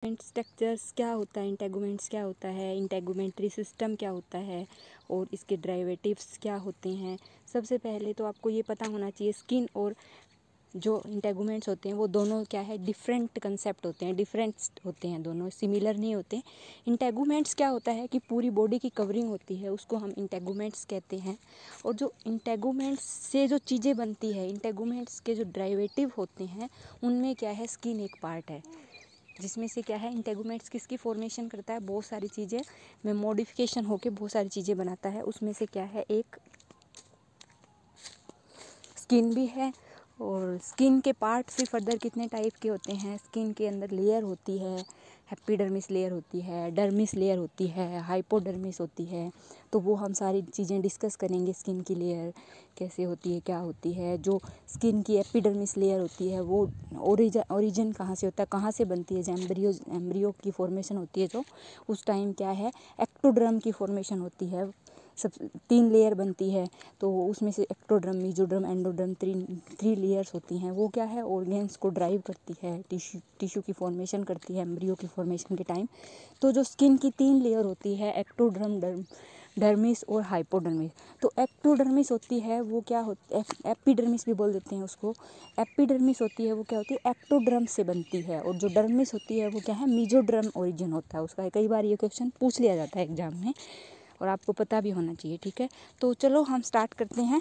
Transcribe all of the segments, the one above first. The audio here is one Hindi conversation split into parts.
स्ट्रक्चर्स क्या होता है, इंटेगुमेंट्स क्या होता है, इंटेगुमेंट्री सिस्टम क्या होता है और इसके डेरिवेटिव्स क्या होते हैं। सबसे पहले तो आपको ये पता होना चाहिए स्किन और जो इंटेगुमेंट्स होते हैं वो दोनों क्या है, डिफरेंट कंसेप्ट होते हैं, डिफरेंट होते हैं, दोनों सिमिलर नहीं होते। इंटेगुमेंट्स क्या होता है कि पूरी बॉडी की कवरिंग होती है, उसको हम इंटेगुमेंट्स कहते हैं। और जो इंटेगुमेंट्स से जो चीज़ें बनती है, इंटेगुमेंट्स के जो डेरिवेटिव होते हैं उनमें क्या है, स्किन एक पार्ट है जिसमें से क्या है, इंटेगुमेंट्स किसकी फॉर्मेशन करता है, बहुत सारी चीज़ें में मॉडिफिकेशन होके बहुत सारी चीज़ें बनाता है। उसमें से क्या है, एक स्किन भी है। और स्किन के पार्ट से फर्दर कितने टाइप के होते हैं, स्किन के अंदर लेयर होती है, एपिडर्मिस लेयर होती है, डर्मिस लेयर होती है, हाइपोडर्मिस होती है। तो वो हम सारी चीज़ें डिस्कस करेंगे, स्किन की लेयर कैसे होती है, क्या होती है। जो स्किन की एपिडर्मिस लेयर होती है वो ओरिजिन कहाँ से होता है, कहाँ से बनती है, जो एम्ब्रियो की फॉर्मेशन होती है जो उस टाइम क्या है, एक्टोडर्म की फॉर्मेशन होती है। सब 3 लेयर बनती है, तो उसमें से ectoderm, mesoderm, endoderm, three layers होती हैं। वो क्या है, ऑर्गेन्स को ड्राइव करती है, टिश्यू की फॉर्मेशन करती है एम्ब्रियो की फॉर्मेशन के टाइम। तो जो स्किन की 3 लेयर होती है, एक्टोडर्म, डर्मिस और हाइपोडर्मिस। तो एक्टोडर्मिस होती है वो क्या होती है, एपिडर्मिस भी बोल देते हैं उसको। एपिडर्मिस होती है वो क्या होती है, एक्टोडर्म से बनती है। और जो डर्मिस होती है वो क्या है, मेसोडर्म ओरिजिन होता है उसका। कई बार ये क्वेश्चन पूछ लिया जाता है एग्जाम में और आपको पता भी होना चाहिए, ठीक है। तो चलो हम स्टार्ट करते हैं।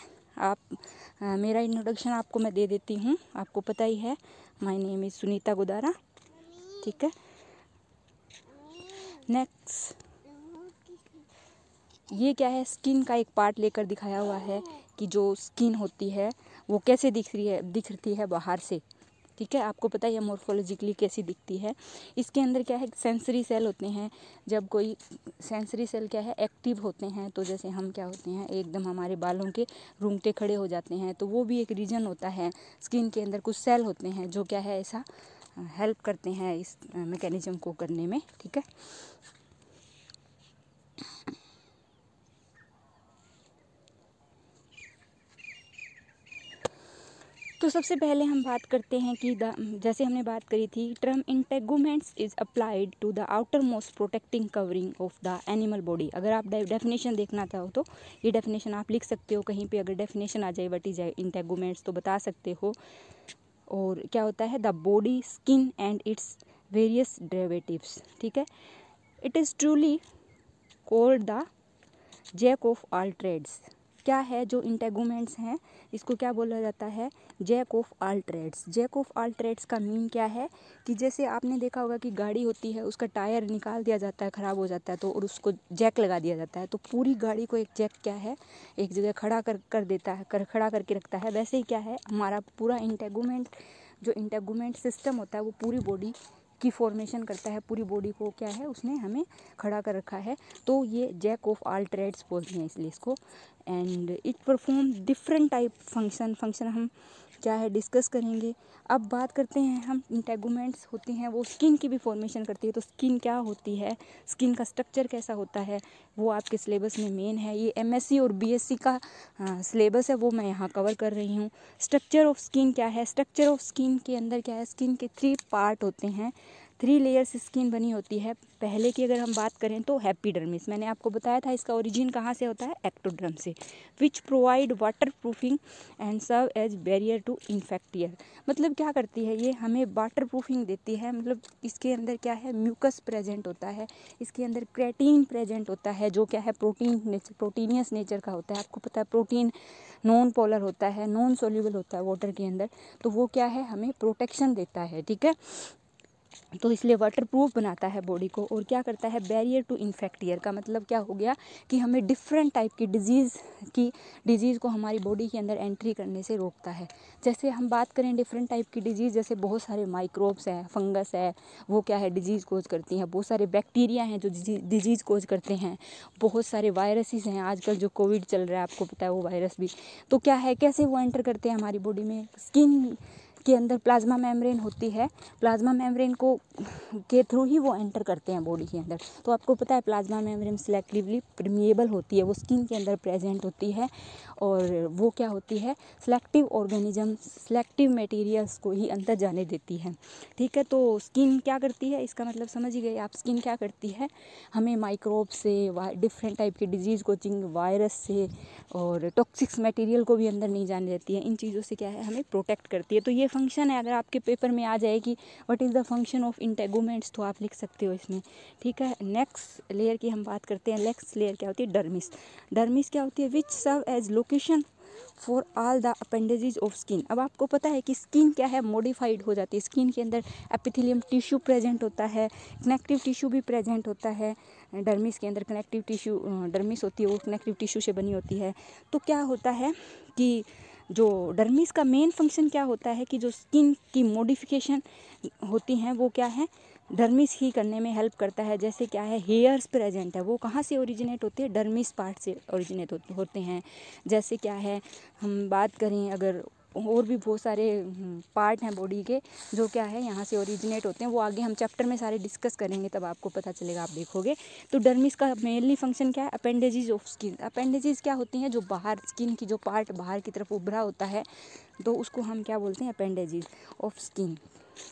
मेरा इंट्रोडक्शन आपको मैं दे देती हूँ, आपको पता ही है, my name is Sunita Gudara, ठीक है। नेक्स्ट, ये क्या है, स्किन का एक पार्ट लेकर दिखाया हुआ है कि जो स्किन होती है वो कैसे दिखती है बाहर से, ठीक है। आपको पता है मॉर्फोलॉजिकली कैसी दिखती है। इसके अंदर क्या है, सेंसरी सेल होते हैं। जब कोई सेंसरी सेल क्या है, एक्टिव होते हैं, तो जैसे हम क्या होते हैं, एकदम हमारे बालों के रूंगटे खड़े हो जाते हैं, तो वो भी एक रीजन होता है। स्किन के अंदर कुछ सेल होते हैं जो क्या है, ऐसा हेल्प करते हैं इस मैकेनिज्म को करने में, ठीक है। तो सबसे पहले हम बात करते हैं कि जैसे हमने बात करी थी, term integuments is applied to the outer most protecting covering of the animal body. अगर आप डेफिनेशन देखना चाहो तो ये डेफिनेशन आप लिख सकते हो कहीं पे, अगर डेफिनेशन आ जाए व्हाट इज इंटेगुमेंट्स तो बता सकते हो। और क्या होता है, the body, skin and its various derivatives, ठीक है। It is truly called the jack of all trades. क्या है, जो इंटेगुमेंट्स हैं इसको क्या बोला जाता है, jack of all trades. Jack of all trades का मीन क्या है कि जैसे आपने देखा होगा कि गाड़ी होती है, उसका टायर निकाल दिया जाता है, ख़राब हो जाता है, तो और उसको जैक लगा दिया जाता है। तो पूरी गाड़ी को एक जैक क्या है, एक जगह खड़ा कर देता है, खड़ा करके रखता है। वैसे ही क्या है, हमारा पूरा इंटेगुमेंट, जो इंटेगुमेंट सिस्टम होता है वो पूरी बॉडी की फॉर्मेशन करता है, पूरी बॉडी को क्या है, उसने हमें खड़ा कर रखा है। तो ये जैक ऑफ ऑल ट्रेड्स बोलते हैं इसलिए इसको। And it perform different type function हम क्या है डिस्कस करेंगे। अब बात करते हैं हम, इंटेगुमेंट्स होती हैं वो स्किन की भी फॉर्मेशन करती है। तो स्किन क्या होती है, स्किन का स्ट्रक्चर कैसा होता है, वो आपके सिलेबस में मेन है। ये एमएससी और बीएससी का सिलेबस है, वो मैं यहाँ कवर कर रही हूँ। स्ट्रक्चर ऑफ स्किन क्या है, स्ट्रक्चर ऑफ स्किन के अंदर क्या है, स्किन के 3 पार्ट होते हैं, 3 लेयर्स स्किन बनी होती है। पहले की अगर हम बात करें तो एपिडर्मिस, मैंने आपको बताया था इसका ओरिजिन कहाँ से होता है, एक्टोडर्म से, which provide water proofing and serve as barrier to infection. मतलब क्या करती है, ये हमें वाटर प्रूफिंग देती है। मतलब इसके अंदर क्या है, म्यूकस प्रेजेंट होता है, इसके अंदर क्रेटीन प्रेजेंट होता है, जो क्या है प्रोटीनियस नेचर का होता है। आपको पता है प्रोटीन नॉन पोलर होता है, नॉन सोल्यूबल होता है वाटर के अंदर, तो वो क्या है, हमें प्रोटेक्शन देता है, ठीक है। तो इसलिए वाटर प्रूफ बनाता है बॉडी को। और क्या करता है, बैरियर टू इन्फेक्टियर का मतलब क्या हो गया कि हमें डिफरेंट टाइप की डिजीज़ को हमारी बॉडी के अंदर एंट्री करने से रोकता है। जैसे हम बात करें डिफरेंट टाइप की डिजीज़, जैसे बहुत सारे माइक्रोब्स है, फंगस है, वो क्या है डिजीज़ कोज करती हैं। बहुत सारे बैक्टीरिया हैं जो डिजीज़ कोज करते हैं। बहुत सारे वायरसेस हैं, आजकल जो कोविड चल रहा है आपको पता है वो वायरस भी। तो क्या है, कैसे वो एंटर करते हैं हमारी बॉडी में, के अंदर प्लाज्मा मेम्ब्रेन होती है, प्लाज्मा मेम्ब्रेन को के थ्रू ही वो एंटर करते हैं बॉडी के अंदर। तो आपको पता है प्लाज्मा मेम्ब्रेन सिलेक्टिवली परमिएबल होती है, वो स्किन के अंदर प्रेजेंट होती है और वो क्या होती है, सिलेक्टिव ऑर्गेनिज्म, सिलेक्टिव मटेरियल्स को ही अंदर जाने देती है। ठीक है, तो स्किन क्या करती है, इसका मतलब समझ ही गए आप। स्किन क्या करती है, हमें माइक्रोब से, डिफरेंट टाइप के डिजीज़ को, वायरस से और टॉक्सिक्स मटेरियल को भी अंदर नहीं जाने देती है। इन चीज़ों से क्या है, हमें प्रोटेक्ट करती है। तो ये फंक्शन है, अगर आपके पेपर में आ जाए कि what is the function of integuments, तो आप लिख सकते हो इसमें। ठीक है, नेक्स्ट लेयर की हम बात करते हैं। नेक्स्ट लेयर क्या होती है, डर्मिस। डर्मिस क्या होती है, which serve as location for all the appendages of skin. अब आपको पता है कि स्किन क्या है, मॉडिफाइड हो जाती है। स्किन के अंदर एपिथेलियम टिश्यू प्रेजेंट होता है, कनेक्टिव टिश्यू भी प्रेजेंट होता है। डर्मिस के अंदर कनेक्टिव टिश्यू, डर्मिस होती है वो कनेक्टिव टिश्यू से बनी होती है। तो क्या होता है कि जो डर्मिस का मेन फंक्शन क्या होता है कि जो स्किन की मॉडिफिकेशन होती हैं वो क्या है, डर्मिस ही करने में हेल्प करता है। जैसे क्या है, हेयर्स प्रेजेंट है, वो कहाँ से ओरिजिनेट होते हैं, डर्मिस पार्ट से ओरिजिनेट होते हैं। जैसे क्या है, हम बात करें अगर और भी बहुत सारे पार्ट हैं बॉडी के जो क्या है यहाँ से ओरिजिनेट होते हैं, वो आगे हम चैप्टर में सारे डिस्कस करेंगे, तब आपको पता चलेगा, आप देखोगे। तो डर्मिस का मेनली फंक्शन क्या है, अपेंडेजेस ऑफ स्किन। अपेंडेजेस क्या होती हैं, जो बाहर स्किन की जो पार्ट बाहर की तरफ उभरा होता है, तो उसको हम क्या बोलते हैं, अपेंडेजेस ऑफ स्किन।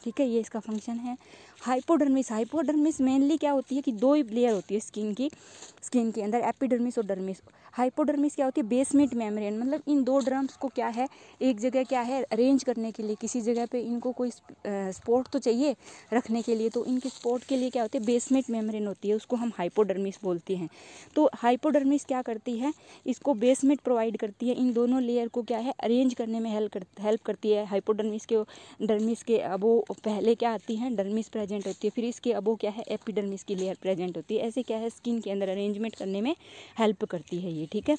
ठीक है, ये इसका फंक्शन है। हाइपोडर्मिस, हाइपोडर्मिस मेनली क्या होती है कि दो ही लेयर होती है स्किन के अंदर, एपिडर्मिस और डर्मिस। हाइपोडर्मिस क्या होती है, बेसमेंट मेम्ब्रेन, मतलब इन दो ड्रम्स को क्या है, एक जगह क्या है अरेंज करने के लिए, किसी जगह पे इनको कोई स्पॉट तो चाहिए रखने के लिए, तो इनके स्पॉट के लिए क्या होती है, बेसमेंट मेम्ब्रेन होती है, उसको हम हाइपोडर्मिस बोलते हैं। तो हाइपोडर्मिस क्या करती है, इसको बेसमेंट प्रोवाइड करती है, इन दोनों लेयर को क्या है अरेंज करने में हेल्प करती है। हाइपोडर्मिस के डर्मिस के अबो पहले क्या आती है, डर्मिस प्रेजेंट होती है, फिर इसके अबो क्या है, एपिडर्मिस की लेयर प्रेजेंट होती है। ऐसे क्या है, स्किन के अंदर अरेंजमेंट करने में हेल्प करती है ये। ठीक है,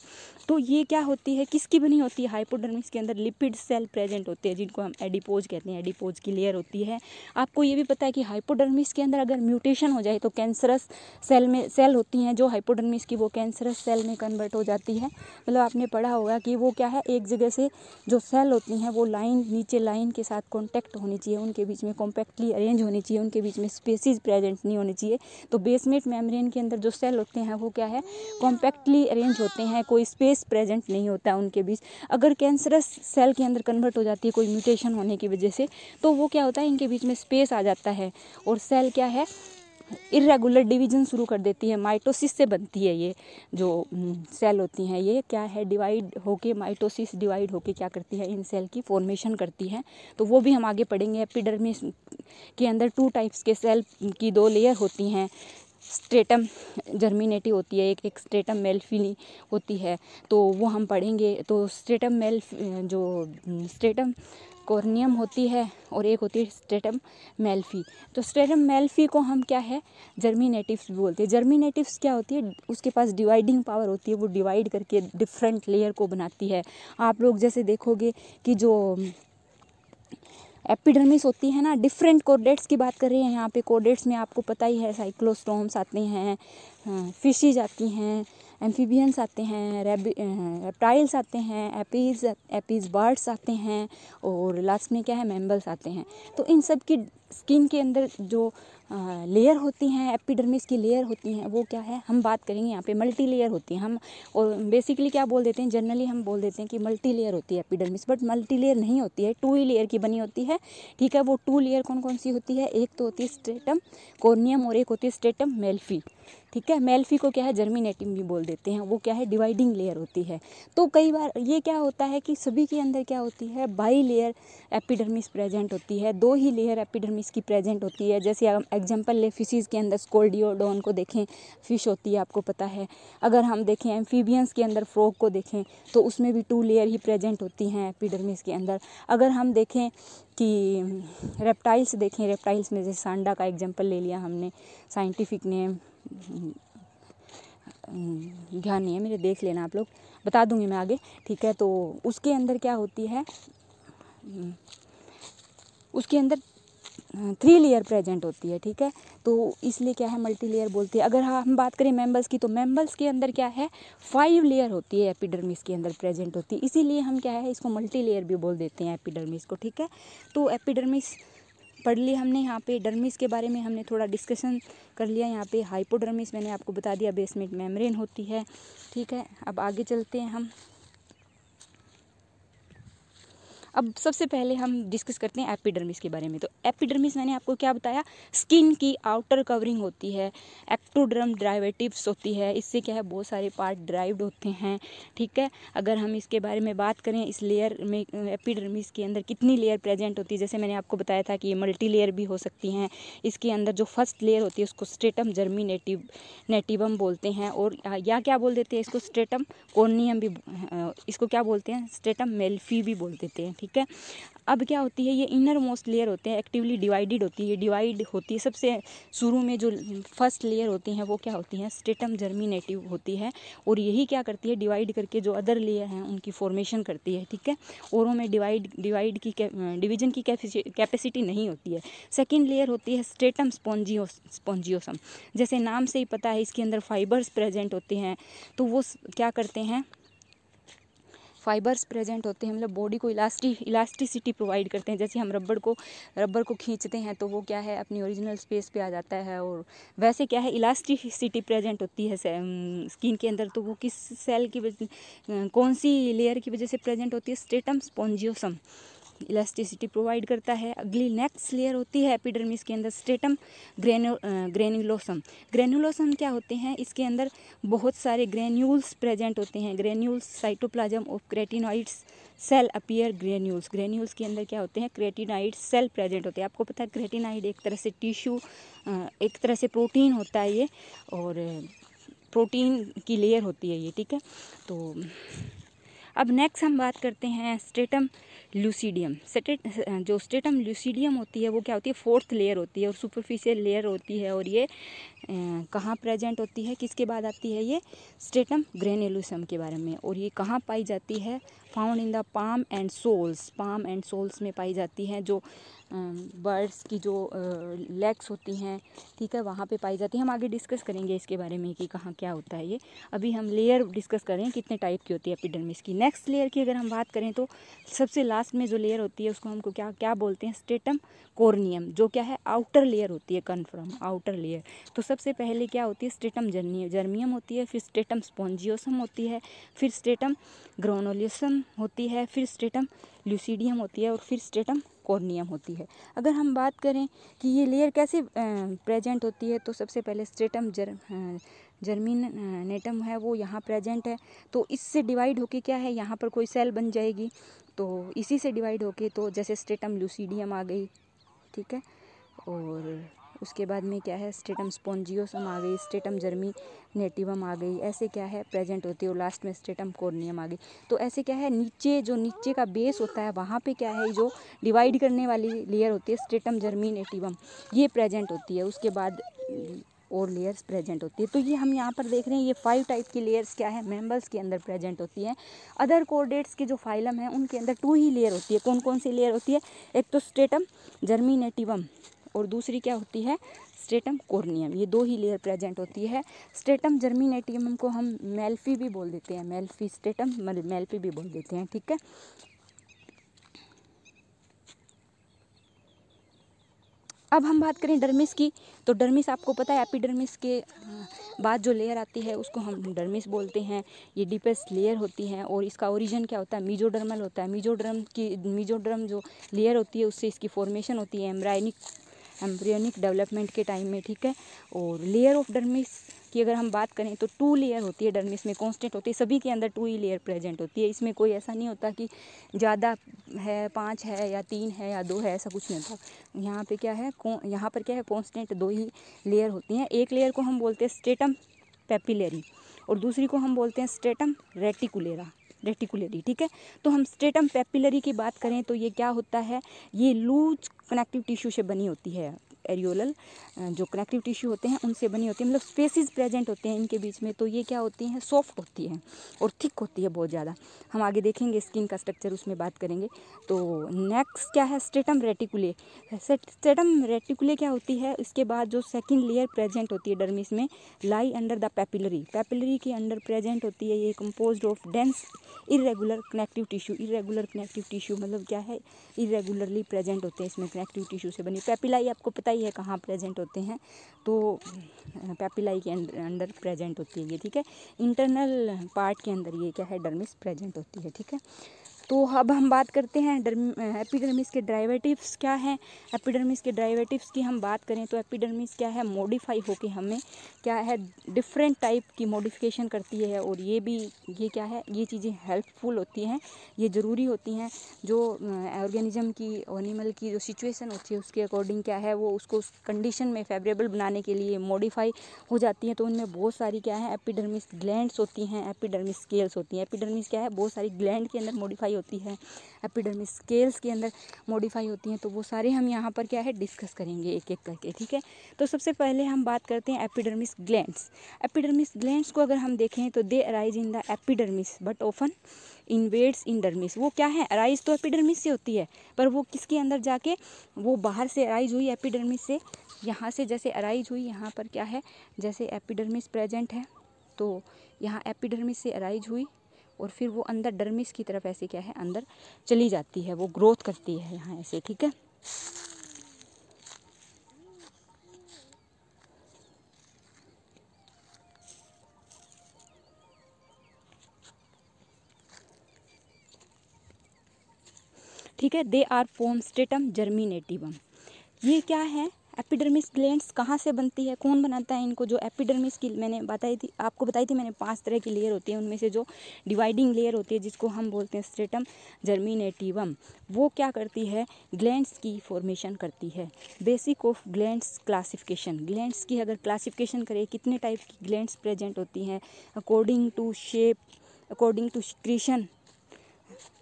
तो ये क्या होती है, किसकी बनी होती है, हाइपोडर्मिस के अंदर लिपिड सेल प्रेजेंट होते हैं, जिनको हम एडिपोज कहते हैं, एडिपोज की लेयर होती है। आपको ये भी पता है कि हाइपोडर्मिस के अंदर अगर म्यूटेशन हो जाए तो कैंसरस सेल होती हैं जो हाइपोडर्मिस की, वो कैंसरस सेल में कन्वर्ट हो जाती है। मतलब आपने पढ़ा होगा कि वो क्या है, एक जगह से जो सेल होती हैं वो लाइन, नीचे लाइन के साथ कॉन्टैक्ट होनी चाहिए, उनके बीच में कॉम्पैक्टली अरेंज होनी चाहिए, उनके बीच में स्पेसिस प्रेजेंट नहीं होनी चाहिए। तो बेसमेंट मेम्ब्रेन के अंदर जो सेल होते हैं वो क्या है, कॉम्पैक्टली अरेंज होते हैं, कोई स्पेस प्रेजेंट नहीं होता है उनके बीच। अगर कैंसरस सेल के अंदर कन्वर्ट हो जाती है कोई म्यूटेशन होने की वजह से, तो वो क्या होता है, इनके बीच में स्पेस आ जाता है और सेल क्या है, इरेगुलर डिवीजन शुरू कर देती है। माइटोसिस से बनती है ये जो सेल होती हैं, ये क्या है, डिवाइड होके, माइटोसिस डिवाइड होके क्या करती है, इन सेल की फॉर्मेशन करती है। तो वो भी हम आगे पढ़ेंगे। एपिडर्मिस के अंदर 2 टाइप्स के सेल की 2 लेयर होती हैं, स्ट्रेटम जर्मिनेटिव होती है, एक स्ट्रेटम मेल्फी होती है, तो वो हम पढ़ेंगे। तो स्ट्रेटम कॉर्नियम होती है और एक होती है स्ट्रेटम मेल्फी। तो स्ट्रेटम मेल्फी को हम क्या है, जर्मिनेटिव्स भी बोलते हैं। जर्मिनेटिव्स क्या होती है, उसके पास डिवाइडिंग पावर होती है, वो डिवाइड करके डिफरेंट लेयर को बनाती है। आप लोग जैसे देखोगे कि जो एपिडर्मिस होती है ना, डिफरेंट कोर्डेट्स की बात कर रहे हैं यहाँ पे। कोर्डेट्स में आपको पता ही है, साइक्लोस्टोम्स आते हैं, फिशेज आती हैं, एम्फीबियंस आते हैं, रेप्टाइल्स आते हैं, एपीज बर्ड्स आते हैं, और लास्ट में क्या है, मैमल्स आते हैं। तो इन सब की स्किन के अंदर जो लेयर होती हैं, एपिडर्मिस की लेयर होती हैं, वो क्या है, हम बात करेंगे यहाँ पे मल्टी लेयर होती हैं। हम और बेसिकली क्या बोल देते हैं, जनरली हम बोल देते हैं कि मल्टी लेयर होती है एपिडर्मिस, बट मल्टी लेयर नहीं होती है, 2 ही लेयर की बनी होती है। ठीक है, वो 2 लेयर कौन कौन सी होती है, एक तो होती है स्ट्रेटम कॉर्नियम और एक होती है स्ट्रेटम मेल्फी। ठीक है, मेल्फी को क्या है, जर्मिनेटिव भी बोल देते हैं, वो क्या है, डिवाइडिंग लेयर होती है। तो कई बार ये क्या होता है कि सभी के अंदर क्या होती है, बाई लेयर एपिडर्मिस प्रेजेंट होती है, 2 ही लेयर एपिडर्मिस की प्रेजेंट होती है। जैसे एग्जांपल ले, फिशेस के अंदर स्कोल्डियोडोन को देखें, फिश होती है, आपको पता है। अगर हम देखें एम्फीबियंस के अंदर फ्रॉग को देखें, तो उसमें भी 2 लेयर ही प्रेजेंट होती हैं एपिडर्मिस के अंदर। अगर हम देखें कि रेप्टाइल्स देखें, रेप्टाइल्स में जैसे सांडा का एग्जांपल ले लिया हमने, साइंटिफिक नेम ध्यान नहीं है मेरे, देख लेना आप लोग, बता दूंगी मैं आगे। ठीक है, तो उसके अंदर क्या होती है, उसके अंदर 3 लेयर प्रेजेंट होती है, ठीक है। तो इसलिए क्या है मल्टी लेयर बोलते हैं। अगर हम बात करें मेम्बल्स की, तो मेम्बल्स के अंदर क्या है 5 लेयर होती है, एपिडर्मिस के अंदर प्रेजेंट होती है, इसीलिए हम क्या है इसको मल्टी लेयर भी बोल देते हैं एपिडर्मिस को, ठीक है। तो एपिडर्मिस पढ़ लिया हमने। यहाँ पे डर्मिस के बारे में हमने थोड़ा डिस्कशन कर लिया। यहाँ पे हाइपोडर्मिस मैंने आपको बता दिया, बेसमेंट मेम्ब्रेन होती है, ठीक है। अब आगे चलते हैं हम। अब सबसे पहले हम डिस्कस करते हैं एपिडर्मिस के बारे में। तो एपिडर्मिस मैंने आपको क्या बताया, स्किन की आउटर कवरिंग होती है, एक्टोडर्म डेरिवेटिव्स होती है, इससे क्या है बहुत सारे पार्ट ड्राइव्ड होते हैं, ठीक है। अगर हम इसके बारे में बात करें, इस लेयर में एपिडर्मिस के अंदर कितनी लेयर प्रेजेंट होती है, जैसे मैंने आपको बताया था कि ये मल्टी लेयर भी हो सकती हैं। इसके अंदर जो फर्स्ट लेयर होती है उसको स्ट्रेटम जर्मिनेटिवम बोलते हैं, और या क्या बोल देते हैं इसको, स्ट्रेटम कॉर्नियम भी, इसको क्या बोलते हैं, स्ट्रेटम मेल्फी भी बोल देते हैं, ठीक है। अब क्या होती है, ये इनर मोस्ट लेयर होते हैं, एक्टिवली डिवाइडेड होती है, डिवाइड होती है। सबसे शुरू में जो फर्स्ट लेयर होती हैं वो क्या होती हैं, स्ट्रेटम जर्मिनेटिव होती है, और यही क्या करती है, डिवाइड करके जो अदर लेयर हैं उनकी फॉर्मेशन करती है, ठीक है। औरों में डिवीजन की कैपेसिटी नहीं होती है। सेकेंड लेयर होती है स्ट्रेटम स्पॉन्जियोसम। जैसे नाम से ही पता है इसके अंदर फाइबर्स प्रेजेंट होते हैं, तो वो क्या करते हैं, फाइबर्स प्रेजेंट होते हैं, मतलब बॉडी को इलास्टिसिटी प्रोवाइड करते हैं। जैसे हम रबर को खींचते हैं तो वो क्या है अपनी ओरिजिनल स्पेस पे आ जाता है, और वैसे क्या है इलास्टिसिटी प्रेजेंट होती है स्किन के अंदर। तो वो किस सेल की वजह, कौन सी लेयर की वजह से प्रेजेंट होती है, स्ट्रेटम स्पॉन्जियोसम इलास्टिसिटी प्रोवाइड करता है। अगली नेक्स्ट लेयर होती है एपिडर्मिस के अंदर स्ट्रेटम ग्रेन्युलोसम। ग्रेन्युलोसम क्या होते हैं, इसके अंदर बहुत सारे ग्रेन्यूल्स प्रेजेंट होते हैं। Granules cytoplasm of keratinoids cell appear granules. Granules के अंदर क्या होते हैं, क्रेटिनॉइड सेल प्रेजेंट होते हैं। आपको पता है क्रेटिनॉइड एक तरह से टिश्यू, एक तरह से प्रोटीन होता है ये, और प्रोटीन की लेयर होती है ये, ठीक है। तो अब नेक्स्ट हम बात करते हैं स्ट्रेटम लूसीडियम। जो स्ट्रेटम लूसीडियम होती है वो क्या होती है, फोर्थ लेयर होती है और सुपरफिशियल लेयर होती है, और ये कहाँ प्रेजेंट होती है, किसके बाद आती है ये, स्ट्रेटम ग्रेन्युलोसम के बारे में। और ये कहाँ पाई जाती है, found in the palm and soles. Palm and soles में पाई जाती हैं, जो बर्ड्स की जो लेग्स होती हैं, ठीक है, वहाँ पे पाई जाती है। हम आगे डिस्कस करेंगे इसके बारे में कि कहाँ क्या होता है ये। अभी हम लेयर डिस्कस करें कितने टाइप की होती है एपिडर्मिस की। नेक्स्ट लेयर की अगर हम बात करें तो सबसे लास्ट में जो लेयर होती है उसको हमको क्या बोलते हैं, स्ट्रेटम कॉर्नियम, जो क्या है आउटर लेयर होती है, कन्फर्म आउटर लेयर। तो सबसे पहले क्या होती है, स्ट्रेटम जर्मियम होती है, फिर स्ट्रेटम स्पॉन्जियोसम होती है, फिर स्ट्रेटम ग्रेन्युलोसम होती है, फिर स्ट्रेटम लूसीडियम होती है, और फिर स्ट्रेटम कॉर्नियम होती है। अगर हम बात करें कि ये लेयर कैसे प्रेजेंट होती है, तो सबसे पहले स्ट्रेटम जर्मिनेटम है वो यहाँ प्रेजेंट है। तो इससे डिवाइड होके क्या है, यहाँ पर कोई सेल बन जाएगी, तो इसी से डिवाइड होके तो जैसे स्ट्रेटम लूसीडियम आ गई, ठीक है। और उसके बाद में क्या है, स्ट्रेटम स्पॉन्जियोसम आ गई, स्ट्रेटम जर्मिनेटिवम आ गई, ऐसे क्या है प्रेजेंट होती है, और लास्ट में स्ट्रेटम कॉर्नियम आ गई। तो ऐसे क्या है, नीचे का बेस होता है वहाँ पे क्या है, जो डिवाइड करने वाली लेयर होती है स्ट्रेटम जर्मिनेटिवम, ये प्रेजेंट होती है। उसके बाद और लेयर्स प्रेजेंट होती है। तो ये हम यहाँ पर देख रहे हैं, ये 5 टाइप की लेयर्स क्या है, मेम्बर्स के अंदर प्रेजेंट होती हैं। अदर कोर्डेट्स के जो फाइलम है उनके अंदर 2 ही लेयर होती है। कौन कौन सी लेयर होती है, एक तो स्ट्रेटम जर्मिनेटिवम और दूसरी क्या होती है, स्ट्रेटम कॉर्नियम। ये 2 ही लेयर प्रेजेंट होती है। स्ट्रेटम जर्मिनेटिवम को हम मेल्फी भी बोल देते हैं, मेल्फी स्ट्रेटम मेल्फी भी बोल देते हैं, ठीक है। अब हम बात करें डर्मिस की, तो डर्मिस आपको पता है एपिडर्मिस के बाद जो लेयर आती है उसको हम डर्मिस बोलते हैं। ये डीपेस्ट लेयर होती है, और इसका ओरिजिन क्या होता है, मीजोडर्मल होता है। मीजोडर्म जो लेयर होती है उससे इसकी फॉर्मेशन होती है एम्ब्रियोनिक डेवलपमेंट के टाइम में, ठीक है। और लेयर ऑफ डर्मिस की अगर हम बात करें तो 2 लेयर होती है डर्मिस में, कांस्टेंट होती है, सभी के अंदर 2 ही लेयर प्रेजेंट होती है। इसमें कोई ऐसा नहीं होता कि ज़्यादा है, 5 है या 3 है या 2 है, ऐसा कुछ नहीं होता। यहाँ पे क्या है, यहाँ पर क्या है, कांस्टेंट 2 ही लेयर होती हैं। एक लेयर को हम बोलते हैं स्ट्रेटम पेपिलरी, और दूसरी को हम बोलते हैं स्ट्रेटम रेटिकुलरी, ठीक है। तो हम स्ट्रेटम पेपिलरी की बात करें तो ये क्या होता है, ये लूज कनेक्टिव टिश्यू से बनी होती है। एरियोलल जो कनेक्टिव टिश्यू होते हैं उनसे बनी होती है, मतलब स्पेसिस प्रेजेंट होते हैं इनके बीच में। तो ये क्या होती हैं, सॉफ्ट होती है और थिक होती है बहुत ज़्यादा। हम आगे देखेंगे स्किन का स्ट्रक्चर, उसमें बात करेंगे। तो नेक्स्ट क्या है, स्ट्रेटम रेटिकुले। स्ट्रेटम रेटिकुले क्या होती है, इसके बाद जो सेकंड लेयर प्रेजेंट होती है डर्मिस में, लाई अंडर द पैपिलरी, पैपिलरी के अंडर प्रेजेंट होती है। ये composed of dense irregular connective tissue, irregular connective tissue मतलब क्या है, इरेगुलरली प्रेजेंट होते हैं इसमें कनेक्टिव टिश्यू से बनी। पैपिलाई आपको पता ही है कहाँ प्रेजेंट होते हैं, तो पैपिलाई के अंदर प्रेजेंट होती है ये, ठीक है। इंटरनल पार्ट के अंदर ये क्या है, डर्मिस प्रेजेंट होती है, ठीक है। तो अब हम बात करते हैं एपिडर्मिस के डेरिवेटिव्स क्या हैं। एपिडर्मिस के डेरिवेटिव्स की हम बात करें तो एपिडर्मिस क्या है, मॉडिफाई होके हमें क्या है, डिफरेंट टाइप की मॉडिफिकेशन करती है। और ये क्या है, ये चीज़ें हेल्पफुल होती हैं, ये ज़रूरी होती हैं। जो ऑर्गेनिज्म की, एनिमल की जो सिचुएशन होती है उसके अकॉर्डिंग क्या है, वो उसको उस कंडीशन में फेवरेबल बनाने के लिए मॉडिफाई हो जाती हैं। तो उनमें बहुत सारी क्या है, एपिडर्मिस ग्लैंड्स होती हैं, एपिडर्मिस स्केल्स होती हैं। एपिडर्मिस क्या है, बहुत सारी ग्लैंड के अंदर मॉडिफाई होती है, एपिडर्मिस स्केल्स के अंदर मॉडिफाई होती हैं। तो वो सारे हम यहाँ पर क्या है, डिस्कस करेंगे एक एक करके, ठीक है। तो सबसे पहले हम बात करते हैं एपिडर्मिस ग्लैंड्स। एपिडर्मिस ग्लैंड्स को अगर हम देखें तो दे arise in the epidermis but often invades in dermis. वो क्या है, अराइज तो एपिडर्मिस से होती है, पर वो किसके अंदर जाके, वो बाहर से अराइज हुई एपिडर्मिस से, यहाँ से जैसे अराइज हुई, यहाँ पर क्या है, जैसे एपिडर्मिस प्रेजेंट है तो यहाँ एपिडर्मिस से अराइज हुई और फिर वो अंदर डर्मिस की तरफ ऐसे क्या है, अंदर चली जाती है, वो ग्रोथ करती है यहाँ ऐसे, ठीक है। ठीक है, दे आर फॉर्म स्ट्रेटम जर्मिनेटिवम। ये क्या है, एपिडर्मिस ग्लैंड्स कहाँ से बनती है, कौन बनाता है इनको। जो एपिडर्मिस की मैंने आपको बताई थी मैंने 5 तरह की लेयर होती है, उनमें से जो डिवाइडिंग लेयर होती है जिसको हम बोलते हैं स्ट्रेटम जर्मिनेटिवम, वो क्या करती है, ग्लैंड्स की फॉर्मेशन करती है। Basic of glands classification, glands की अगर क्लासिफिकेशन करें कितने टाइप की ग्लैंड्स प्रेजेंट होती हैं, according to shape, according to secretion,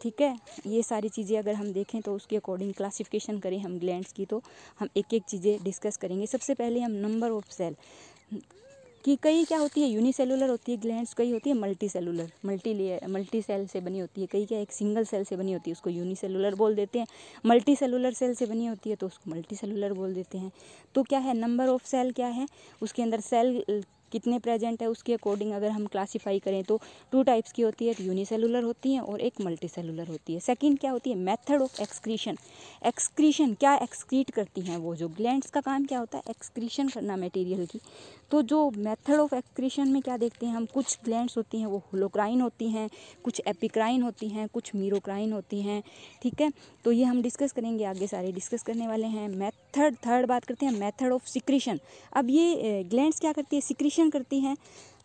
ठीक है। ये सारी चीज़ें अगर हम देखें तो उसके अकॉर्डिंग क्लासिफिकेशन करें हम ग्लैंड्स की, तो हम एक एक चीज़ें डिस्कस करेंगे। सबसे पहले हम नंबर ऑफ सेल कि कई क्या होती है, यूनिसेलुलर होती है ग्लैंड्स, कई होती है मल्टी सेलुलर, मल्टी सेल से बनी होती है। कई क्या एक सिंगल सेल से बनी होती है, उसको यूनिसेलुलर बोल देते हैं। मल्टी सेलुलर सेल से बनी होती है तो उसको मल्टी सेलुलर बोल देते हैं। तो क्या है, नंबर ऑफ सेल क्या है, उसके अंदर सेल कितने प्रेजेंट है उसके अकॉर्डिंग अगर हम क्लासीफाई करें तो 2 टाइप्स की होती है, एक यूनिसेलुलर होती है और एक मल्टी सेलुलर होती है। सेकंड क्या होती है, मेथड ऑफ एक्सक्रीशन। एक्सक्रीशन क्या एक्सक्रीट करती हैं, वो जो ग्लैंड्स का काम क्या होता है, एक्सक्रीशन करना मटेरियल की। तो जो मेथड ऑफ एक्सक्रीशन में क्या देखते हैं हम, कुछ ग्लैंड्स होती हैं वो होलोक्राइन होती हैं, कुछ एपिक्राइन होती हैं, कुछ मीरोक्राइन होती हैं, ठीक है। तो ये हम डिस्कस करेंगे, आगे सारे डिस्कस करने वाले हैं। थर्ड बात करते हैं मेथड ऑफ सिक्रीशन। अब ये ग्लैंड्स क्या करती है, सिक्रीशन करती हैं।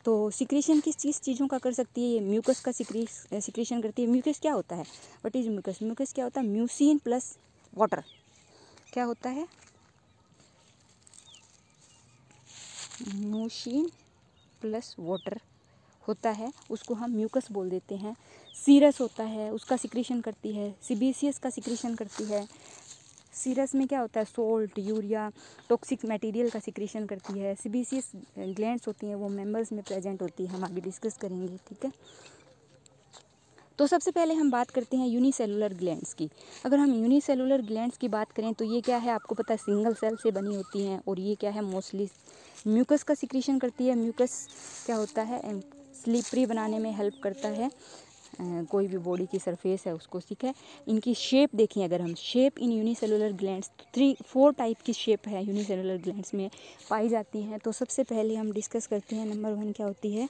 तो सिक्रीशन किस चीज़ों का कर सकती है, ये म्यूकस का सिक्रीशन करती है। म्यूकस क्या होता है, व्हाट इज म्यूकस, म्यूकस क्या होता है, म्यूसिन प्लस वाटर, क्या होता है, म्यूसिन प्लस वाटर होता है, उसको हम म्यूकस बोल देते हैं। सीरस होता है, उसका सिक्रीशन करती है। सीबेसियस का सिक्रीशन करती है। सीरस में क्या होता है, सोल्ट, यूरिया, टॉक्सिक मटेरियल का सिक्रीशन करती है। सीबेसियस ग्लैंड्स होती हैं वो मेंबर्स में प्रेजेंट होती है, हम आगे डिस्कस करेंगे, ठीक है। तो सबसे पहले हम बात करते हैं यूनिसेलुलर ग्लैंड्स की। अगर हम यूनिसेलुलर ग्लैंड्स की बात करें तो ये क्या है, आपको पता है सिंगल सेल से बनी होती हैं और ये क्या है, मोस्टली म्यूकस का सिक्रीशन करती है। म्यूकस क्या होता है, स्लिपरी बनाने में हेल्प करता है, कोई भी बॉडी की सरफेस है उसको, ठीक है। इनकी शेप देखें अगर हम, shape in unicellular glands 4 type की शेप है यूनिसेलुलर ग्लैंड्स में पाई जाती हैं। तो सबसे पहले हम डिस्कस करते हैं, नंबर 1 क्या होती है,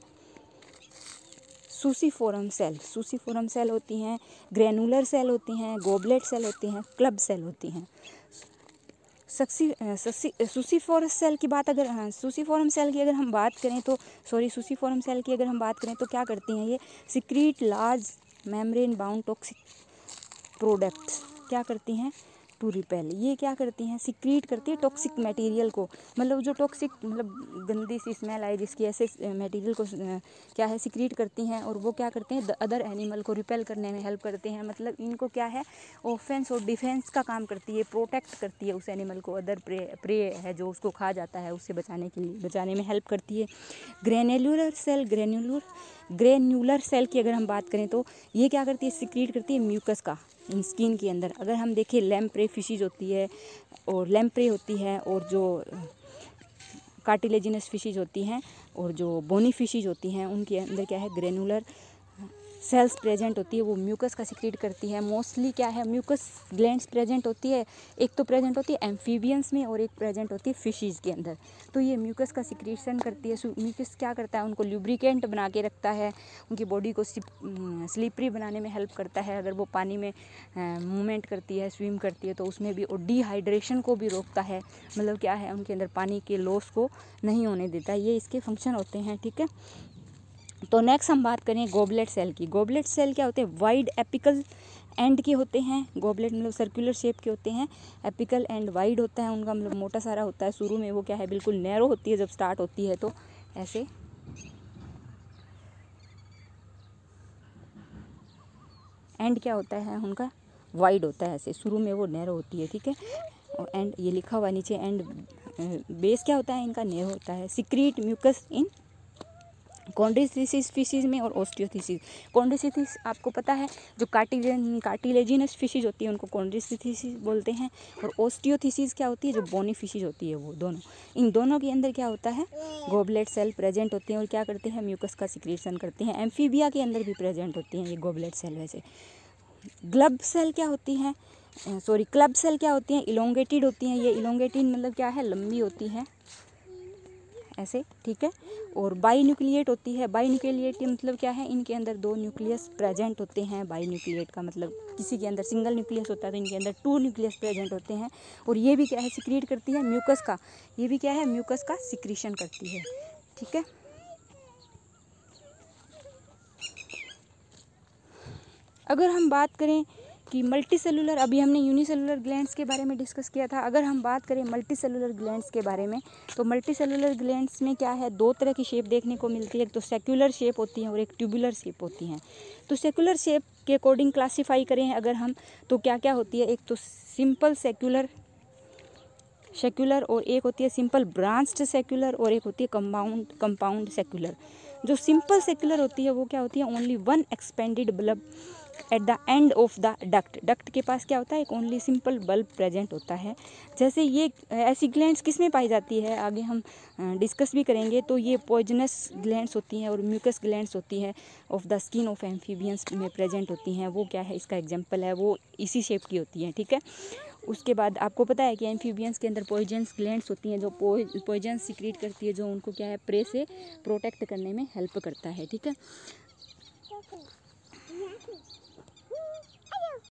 सूसीफोरम सेल। सूसीफोरम सेल होती हैं, ग्रेनुलर सेल होती हैं, गोबलेट सेल होती हैं, क्लब सेल होती हैं। सूसीफोरस सेल की बात अगर सूसीफोरम सेल की अगर हम बात करें तो सूसीफोरम सेल की अगर हम बात करें तो क्या करती हैं, ये secrete large membrane bound toxic products. क्या करती हैं, टू रिपेल। ये क्या करती हैं, सिक्रीट करती है टॉक्सिक मटेरियल को, मतलब जो टॉक्सिक मतलब गंदी सी स्मेल आए जिसकी, ऐसे मटेरियल को क्या है सिक्रीट करती हैं। और वो क्या करते हैं, अदर एनिमल को रिपेल करने में हेल्प करते हैं। मतलब इनको क्या है, ऑफेंस और डिफेंस का काम करती है, प्रोटेक्ट करती है उस एनिमल को, अदर प्रे है जो उसको खा जाता है उससे बचाने में हेल्प करती है। ग्रेन्यूलर सेल की अगर हम बात करें तो ये क्या करती है, सिक्रीट करती है म्यूकस का इन स्किन के अंदर। अगर हम देखें लैम्प्रे फिशिज होती है और लैम्प्रे होती है, और जो कार्टिलेजिनस फिशिज होती हैं और जो बोनी फिशिज होती हैं, उनके अंदर क्या है, ग्रेनुलर सेल्स प्रेजेंट होती है, वो म्यूकस का सिक्रीट करती है। मोस्टली क्या है, म्यूकस ग्लैंड्स प्रेजेंट होती है, एक तो प्रेजेंट होती है एम्फीबियंस में और एक प्रेजेंट होती है फिशीज़ के अंदर। तो ये म्यूकस का सिक्रीशन करती है। म्यूकस क्या करता है, उनको ल्यूब्रिकेंट बना के रखता है, उनकी बॉडी को स्लिपरी बनाने में हेल्प करता है। अगर वो पानी में मूवमेंट करती है, स्विम करती है, तो उसमें भी, और डिहाइड्रेशन को भी रोकता है, मतलब क्या है, उनके अंदर पानी के लॉस को नहीं होने देता। ये इसके फंक्शन होते हैं, ठीक है। तो नेक्स्ट हम बात करें गॉबलेट सेल की। गॉबलेट सेल क्या होते हैं, वाइड एपिकल एंड के होते हैं। गॉबलेट मतलब सर्कुलर शेप के होते हैं, एपिकल एंड वाइड होता है उनका, मतलब मोटा सारा होता है। शुरू में वो क्या है, बिल्कुल नैरो होती है जब स्टार्ट होती है, तो ऐसे एंड क्या होता है उनका, वाइड होता है, ऐसे शुरू में वो नैरो होती है, ठीक है। और एंड ये लिखा हुआ नीचे, एंड बेस क्या होता है इनका, नैरो होता है। सिक्रीट म्यूकस इन कॉन्ड्रोसिस फिशिज में और ओस्टियोथिसिस। कॉन्ड्रोसिस आपको पता है, जो कार्टिलेजिनस फिशिज होती है उनको कॉन्ड्रोसिस बोलते हैं, और ओस्टियोथिसिस क्या होती है, जो बोनी फिशिज होती है वो दोनों। इन दोनों के अंदर क्या होता है, गॉबलेट सेल प्रेजेंट होते हैं और क्या करते हैं, म्यूकस का सिक्रीशन करते हैं। एम्फीबिया के अंदर भी प्रेजेंट होती हैं ये गॉबलेट सेल। वैसे क्लब सेल क्या होती हैं, क्लब सेल क्या होती हैं, इलोंगेटेड होती हैं। ये इलोंगेटेड मतलब क्या है, लंबी होती है ऐसे, ठीक है। और बाई न्यूक्लिएट होती है। बाई न्यूक्लिएट मतलब क्या है, इनके अंदर 2 न्यूक्लियस प्रेजेंट होते हैं। बाई न्यूक्लिएट का मतलब किसी के अंदर सिंगल न्यूक्लियस होता है तो इनके अंदर 2 न्यूक्लियस प्रेजेंट होते हैं। और ये भी क्या है, सिक्रीट करती है म्यूकस का, ये भी क्या है, म्यूकस का सिक्रीशन करती है, ठीक है। अगर हम बात करें कि मल्टी सेलुलर, अभी हमने यूनिसेलुलर ग्लैंड्स के बारे में डिस्कस किया था। अगर हम बात करें मल्टी सेलुलर ग्लैंड्स के बारे में, तो मल्टी सेलुलर ग्लैंड्स में क्या है, 2 तरह की शेप देखने को मिलती है। एक तो सेक्युलर शेप होती है और एक ट्यूबुलर शेप होती हैं। तो सेक्युलर शेप के अकॉर्डिंग क्लासीफाई करें अगर हम, तो क्या क्या होती है, एक तो सिंपल सेक्युलर और एक होती है सिंपल ब्रांच्ड सेक्युलर, और एक होती है कंपाउंड सेक्युलर। जो सिंपल सेक्युलर होती है वो क्या होती है, only 1 expanded bulb at the end of the duct के पास क्या होता है, एक ओनली सिंपल बल्ब प्रेजेंट होता है। जैसे ये ऐसी ग्लैंड्स किस में पाई जाती है, आगे हम डिस्कस भी करेंगे। तो ये पॉइजनस ग्लैंड्स होती हैं और म्यूकस ग्लैंड्स होती हैं, of the skin of amphibians में प्रेजेंट होती हैं। वो क्या है, इसका एग्जाम्पल है, वो इसी शेप की होती हैं, ठीक है। उसके बाद आपको पता है कि एम्फीबियंस के अंदर पॉइजनस ग्लैंड्स होती हैं, जो पॉइजन सिक्रीट करती है, जो उनको क्या है, प्रे से प्रोटेक्ट करने में हेल्प करता है, ठीक है।